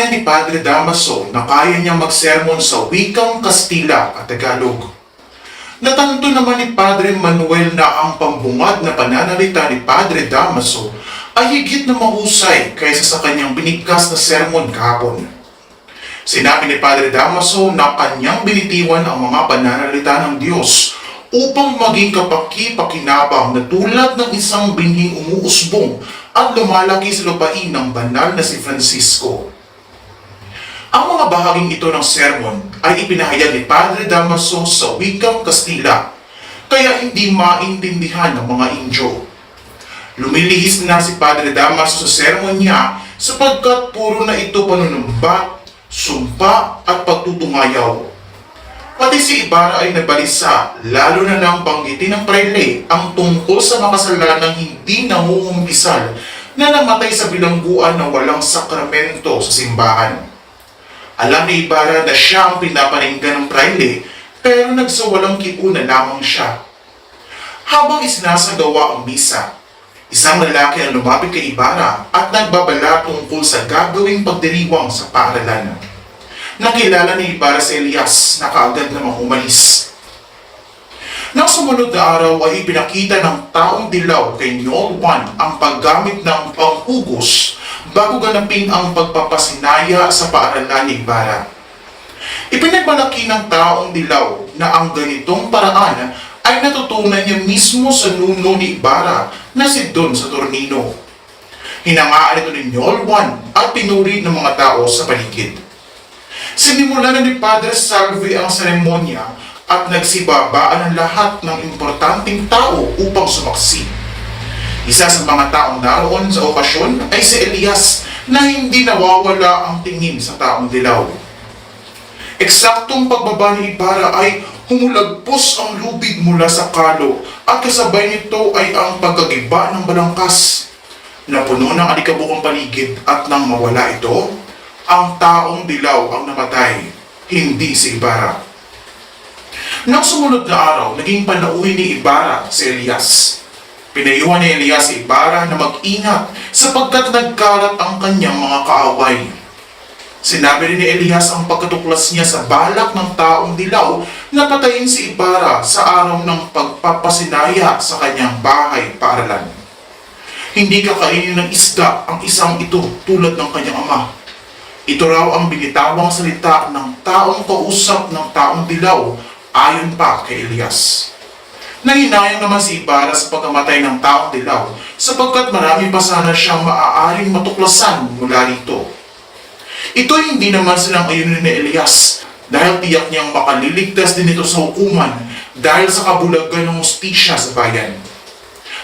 Pinatunayan ni Padre Damaso na kaya niyang magsermon sa wikang Kastila at Tagalog. Natanto naman ni Padre Manuel na ang pambungad na pananalita ni Padre Damaso ay higit na mahusay kaysa sa kanyang binigkas na sermon kahapon. Sinabi ni Padre Damaso na kanyang binitiwan ang mga pananalita ng Diyos upang maging kapaki-pakinabang na tulad ng isang binhing umuusbong at lumalaki sa lupain ng banal na si Francisco. Ang mga bahaging ito ng sermon ay ipinahayag ni Padre Damaso sa wikang Kastila, kaya hindi maintindihan ng mga Indio. Lumilihis na si Padre Damaso sa sermon niya sapagkat puro na ito panunumbat, sumpa at pagtutungayaw. Pati si Ibarra ay nabalisa, lalo na nang banggitin ng prayle ang tungkol sa makasalanang hindi nangungumpisal na namatay sa bilangguan ng walang sakramento sa simbahan. Alam ni Ibarra na siya ang pinaparinggan ng prayle, pero nagsawalang kiuna lamang siya. Habang isinasagawa ang misa, isang lalaki ang lumapit kay Ibarra at nagbabala tungkol sa gagawing pagdiriwang sa paaralan. Nakilala ni Ibarra si Elias na kaagad namang umalis. Nang sumunod na araw ay ipinakita ng taong dilaw kay Nyoel Juan ang paggamit ng panghugos bago ganapin ang pagpapasinaya sa paaralan ni Ibarra. Ipinagmalaki ng taong dilaw na ang ganitong paraan ay natutunan niya mismo sa nuno ni Ibarra na si Don Saturnino. Hinangaan ito ni Nyoel Juan at pinuri ng mga tao sa paligid. Sinimulan na ni Padre Salvi ang seremonya at nagsibabaan ang lahat ng importanteng tao upang sumaksi. Isa sa mga taong naroon sa okasyon ay si Elias na hindi nawawala ang tingin sa taong dilaw. Eksaktong pagbaba ni Ibarra ay humulagpos ang lubid mula sa kalo at kasabay nito ay ang pagkagiba ng balangkas. Napuno ng alikabukang paligid at nang mawala ito, ang taong dilaw ang namatay, hindi si Ibarra. Nang sumunod na araw, naging panauhin ni Ibarra si Elias. Pinayuhan ni Elias si Ibarra na mag-ingat sapagkat nagkalat ang kanyang mga kaaway. Sinabi rin ni Elias ang pagkatuklas niya sa balak ng taong dilaw na patayin si Ibarra sa araw ng pagpapasinaya sa kanyang bahay paaralan. Hindi kakainin ng isda ang isang ito tulad ng kanyang ama. Ito raw ang binitawang salita ng taong kausap ng taong dilaw ayon pa kay Elias. Nanginayang naman si Ibarra sa pagkamatay ng taong dilaw sapagkat marami pa sana siyang maaaring matuklasan mula rito. Ito'y hindi naman silang ayunin ni Elias dahil tiyak niyang makaliligtas din ito sa hukuman dahil sa kabulagan ng hustisya sa bayan.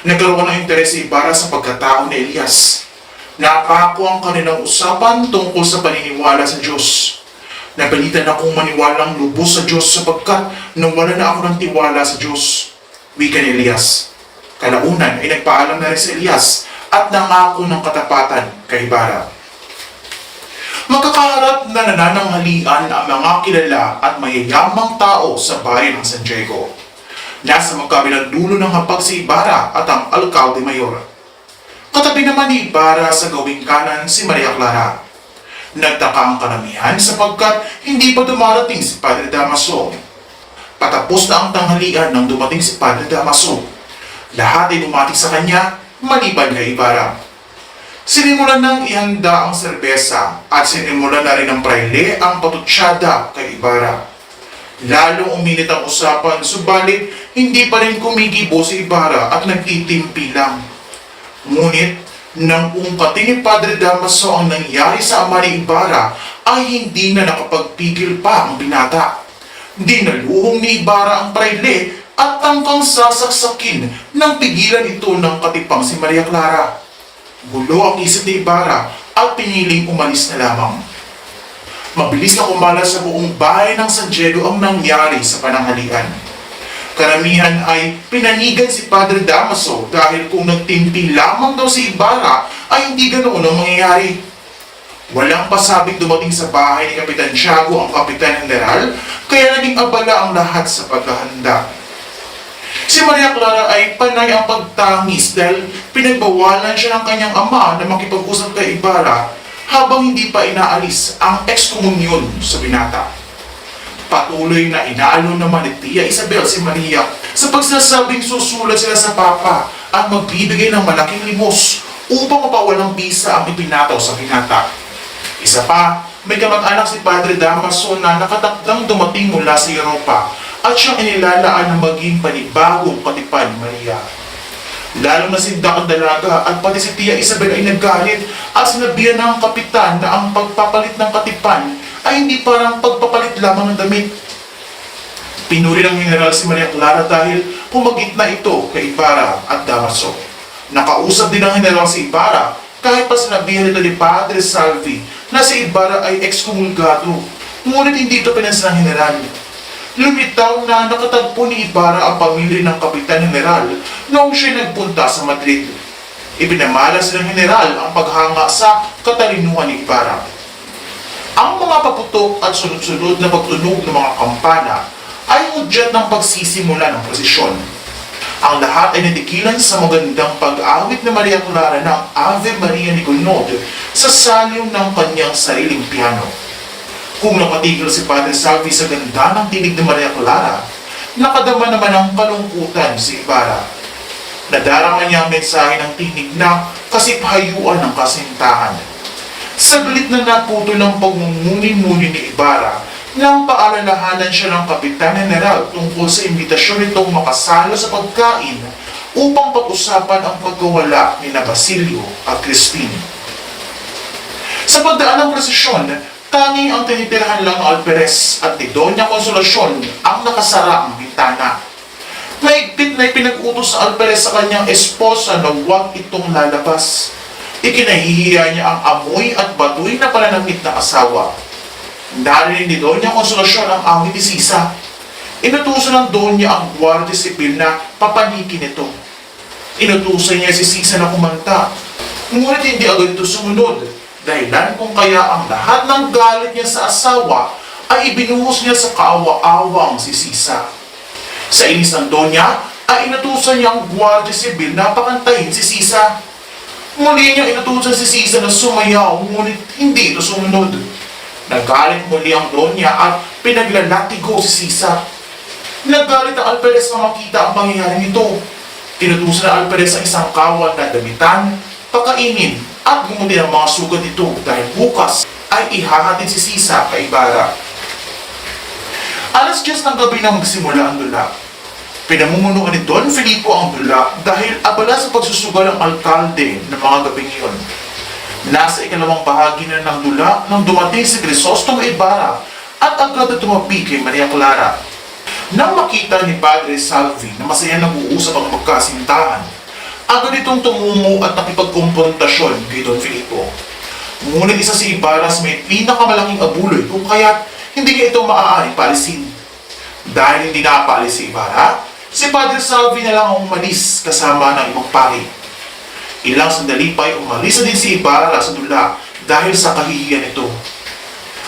Nagkaroon ng interes si Ibarra sa pagkatao ni Elias. Napako ang kanilang usapan tungkol sa paniniwala sa Diyos. Napilitan akong maniwalang lubos sa Diyos sapagkat nawala na ako ng tiwala sa Diyos. Wika ni Elias. Kalaunan ay nagpaalam na rin si Elias at nangako ng katapatan kay Ibarra. Magkakaharap na nanananghalian ang mga kilala at mayayamang tao sa bayan ng San Diego. Nasa magkabilang dulo ng hapag si Ibarra at ang Alcalde Mayor. Katabi naman ni Ibarra sa gawing kanan si Maria Clara. Nagtaka ang karamihan sapagkat hindi pa dumarating si Padre Damaso. Patapos na ang tanghalian nang dumating si Padre Damaso. Lahat ay dumating sa kanya, maliban kay Ibarra. Sinimulan nang ihanda ang serbesa at sinimulan na rin ng prayle ang patutsyada kay Ibarra. Lalong uminit ang usapan, subalit hindi pa rin kumigibo si Ibarra at nagtitimpi lang. Ngunit, nang ungkatin ni Padre Damaso ang nangyari sa ama ni Ibarra, ay hindi na nakapagpigil pa ang binata. Dinaluhong ni Ibarra ang prayle at tangkang sasaksakin nang pigilan ito ng katipang si Maria Clara. Gulo ang isip ni Ibarra at piniling umalis na lamang. Mabilis na kumalat sa buong bahay ng San Diego ang nangyari sa pananghalian. Karamihan ay pinanigan si Padre Damaso dahil kung nagtimpi lamang daw si Ibarra ay hindi ganoon ang mangyayari. Walang pasabing dumating sa bahay ni Kapitan Tiago ang Kapitan General, kaya naging abala ang lahat sa paghahanda. Si Maria Clara ay panay ang pagtangis dahil pinagbawalan siya ng kanyang ama na makipag-usap kay Ibarra habang hindi pa inaalis ang ekskomunyon sa binata. Patuloy na inaalon naman ni Tia Isabel si Maria sa pagsasabing susulat sila sa Papa at magbibigay ng malaking limos upang mapawalang bisa ang ipinataw sa binata. Isa pa, may kamag-anak si Padre Damaso na nakatakdang dumating mula sa Europa at siyang inilalaan na maging panibagong katipan ni Maria. Lalo na si Dakang Dalaga at pati si Tia Isabel ay naggalit at sinabihan ng kapitan na ang pagpapalit ng katipan ay hindi parang pagpapalit lamang ng damit. Pinuri ng General si Maria Clara dahil pumagit na ito kay Ibarra at Damaso. Nakausap din ng General si Ibarra kahit pa sinabihan nito ni Padre Salvi na si Ibarra ay ekskomulgado. Ngunit hindi ito pinansin ng General. Lumitaw na nakatagpo ni Ibarra ang pamilya ng Kapitan General noong siya nagpunta sa Madrid. Ipinamalas ng General ang paghanga sa katalinuhan ni Ibarra. Ang mga paputok at sunod-sunod na pagtunog ng mga kampana ay hudyat ng pagsisimula ng prosesyon. Ang lahat ay natikilan sa magandang pag-awit ni Maria Clara ng Ave Maria ni Gunod sa saliw ng kanyang sariling piano. Kung napatigil si Padre Salvi sa ganda ng tinig ni Maria Clara, nakadama naman ang kalungkutan si Ibarra. Nadarama niya ang mensahe ng tinig na kasiphayuan ng kasintahan. Saglit na naputo ng pagmumuni-muni ni Ibarra nang paalalahanan siya ng Kapitan General tungkol sa imbitasyon nitong makasalo sa pagkain upang pag-usapan ang pagkawala ni Basilio at Christine. Sa pagdaan ng prosesyon, tanging ang tinitirahan lang ng Alperes at ni Doña Consolacion ang nakasara ang bintana. Maigpit na ipinag-utos sa Alperes sa kanyang esposa na huwag itong lalabas. Ikinahihiya niya ang amoy at batuy na pananamit na asawa. Narinig ni Doña Consolacion ang awit ni Sisa. Inutusan ng Doña ang Guardia Civil na papanikin ito. Inutusan niya si Sisa na kumanta. Ngunit hindi agad ito sumunod. Dahilan kung kaya ang lahat ng galit niya sa asawa ay ibinuhos niya sa kaawa-awang si Sisa. Sa inis ng Doña ay inutusan niya ang Guardia Civil na pakantahin si Sisa. Muli niya inutusan si Sisa na sumayaw, ngunit hindi ito sumunod. Nagalit muli ang Doña at pinaglalatigo si Sisa. Nagalit ang Alperes na makita ang pangyayari nito. Inutusan ng Alperes ang isang kawal na damitan, pakainin at gumuti ang mga sugat nito dahil bukas ay ihahatid si Sisa kay Ibarra. Alas 10 ng gabi na magsimula ang dula. Pinamumunuan ni Don Filipo ang dula dahil abala sa pagsusugal ng alkalde ng mga gabing iyon. Nasa ikalawang bahagi na ng dula nang dumating si Crisostome Ibarra at agad na tumabi kay Maria Clara. Nang makita ni Padre Salvi na masaya nag-uusap ang magkasintahan, agad itong tumumo at nakipagkomprontasyon kay Don Filipo. Ngunit isa si Ibarra sa may pinakamalaking abuloy kung kaya't hindi niya ito maaari paalisin. Dahil hindi napaalis si Ibarra, si Padre Salvi na lang ang umalis kasama ng ibang pari. Ilang sandali pa ay umalis na din si Ibarra sa dula dahil sa kahihiyan nito.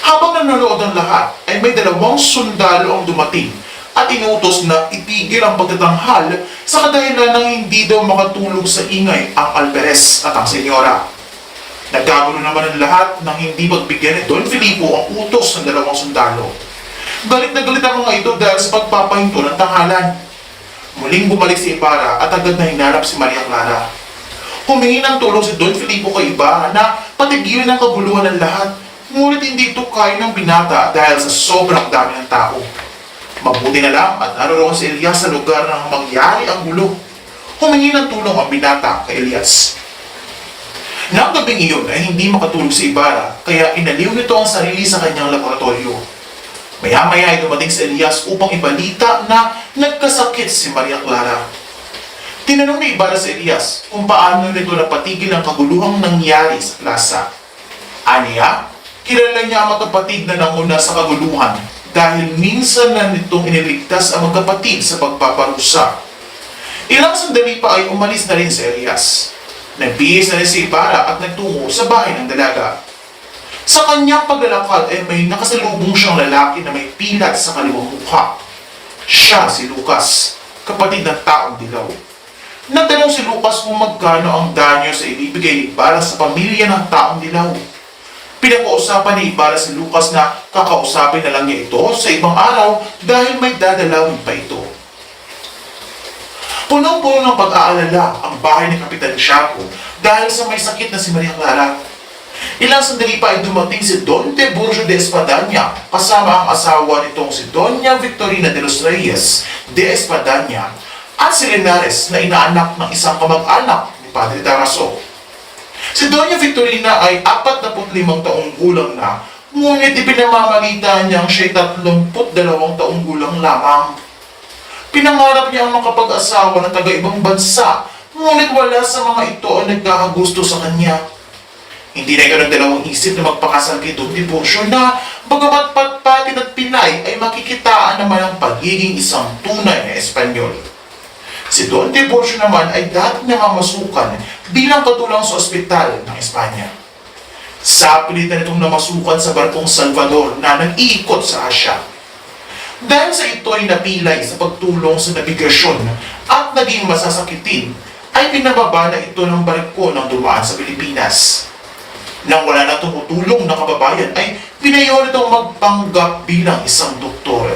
Habang nanonood ang lahat, ay may dalawang sundalo ang dumating at inutos na itigil ang pagtatanghal sa kadahilan ng hindi daw makatulog sa ingay ang Alperes at ang senyora. Nagkagulo naman ang lahat nang hindi pagbigyan ni Don Filipo ang utos ng dalawang sundalo. Galit na galit ang mga ito dahil sa pagpapahinto ng tanghalan. Muling bumalik si Ibarra at agad na hinarap si Maria Clara. Humingi ng tulong si Don Filipo kay Ibarra na patigilin ang kaguluhan ng lahat, ngunit hindi ito kaya ng binata dahil sa sobrang dami ng tao. Mabuti na lang at naroon si Elias sa lugar nang mangyari ang gulo. Humingi ng tulong ang binata kay Elias. Nang gabing iyon ay hindi makatulog si Ibarra kaya inaliw nito ang sarili sa kanyang laboratorio. Maya-maya ay dumating si Elias upang ibalita na nagkasakit si Maria Clara. Tinanong ni Ibarra si Elias kung paano nito napatigil ang kaguluhang nangyari sa plaza. Aniya, kilala niya ang magkapatid na nanguna sa kaguluhan dahil minsan na nitong iniligtas ang magkapatid sa pagpaparusa. Ilang sandali pa ay umalis na rin si Elias. Nagbihis na rin si Ibarra at nagtungo sa bahay ng dalaga. Sa kanyang paglalakad ay may nakasalubong siyang lalaki na may pilat sa kaliwang mukha. Siya si Lucas, kapatid ng taong dilaw. Nagtanong si Lucas kung magkano ang danyo sa ibibigay ni Ibarra sa pamilya ng taong dilaw. Pinag-uusapan ni Ibarra si Lucas na kakausapin na lang niya ito sa ibang araw dahil may dadalawin pa ito. Punong-puno ng pag-aalala ang bahay ni Kapitan Tiago dahil sa may sakit na si Maria Clara. Ilang sandali pa ay dumating si Don Tiburcio de Espadaña kasama ang asawa nitong si Doña Victorina de los Reyes de Espadaña at si Linares na inaanak ng isang kamag-anak ni Padre Damaso. Si Doña Victorina ay 45 taong gulang na, ngunit ipinamamalita niyang siya'y 32 taong gulang lamang. Pinangarap niya ang makapag-asawa ng taga-ibang bansa, ngunit wala sa mga ito ang nagkakagusto sa kanya. Hindi na ikaw ng dalawang isip na magpakasal kay Don Tiburcio na bagamat patpatin at Pinay ay makikitaan naman ang pagiging isang tunay na Espanyol. Si Don Tiburcio naman ay dati namamasukan bilang katulang sa ospital ng Espanya. Sa pilitan itong namasukan sa barkong Salvador na nag-iikot sa Asya. Dahil sa ito ay napilay sa pagtulong sa nabigasyon at naging masasakitin, ay pinababa na ito ng barko ng dumaan sa Pilipinas. Nang wala na tumutulong na kababayan, ay pinayon itong magpanggap bilang isang doktor.